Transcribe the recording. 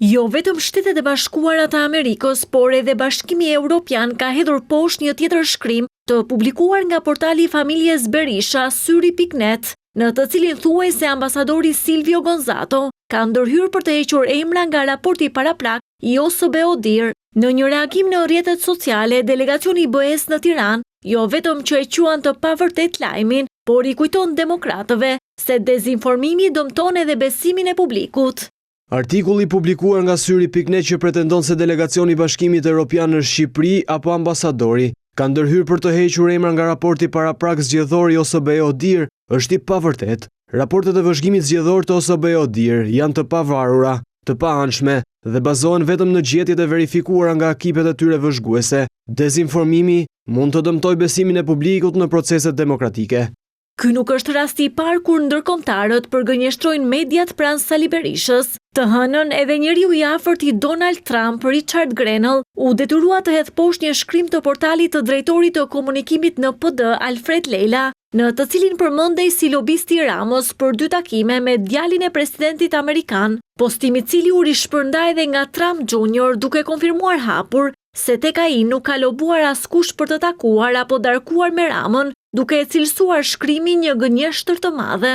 Jo vetëm Shtetet e Bashkuara të Amerikës, por edhe Bashkimi Evropian ka hedhur poshtë një tjetër shkrim të publikuar nga portali i familjes Berisha, Syri.net, në të cilin thuaj se ambasadori Silvio Gonzato ka ndërhyrë për të hequr emra nga raporti paraplak i OSBE-ODIHR. Në një reagim në rrjetet sociale, delegacioni i BE-s në Tiranë jo vetëm që e quan të pavërtet lajmin, por i kujton demokratëve se dezinformimi dëmton edhe besimin e publikut. Artikulli publikuar nga Syri.net që pretendon se delegacioni i Bashkimit Evropian në Shqipëri apo ambasadori ka ndërhyrë për të hequr emra nga raporti paraprak zgjedhor i OSBE-ODIHR është i pavërtet. Raportet e vëzhgimit zgjedhor të OSBE-ODIHR janë të pavarura, të paanshme dhe bazohen vetëm në gjetjet e verifikuara nga ekipet e tyre vëzhguese. Dezinformimi mund të dëmtojë besimin e publikut në proceset demokratike. Ky nuk është rasti i parë kur ndërkombëtarët përgënjeshtrojnë mediat pranë Sali Berishës. Të hënën edhe njeriu i afërt i Donald Trump, Richard Grenell, u detyrua të hedhë poshtë një shkrim të portalit të drejtorit të komunikimit në PD, Alfred Leila, në të cilin përmendej si lobisti Ramos për 2 takime me djalin e presidentit amerikan, postimi i cili u rishpërnda edhe nga Trump Jr. duke konfirmuar hapur se tek ai nuk ka lobuar askush për të takuar apo darkuar me Ramën, duke e cilësuar shkrimin një gënjeshtër të madhe.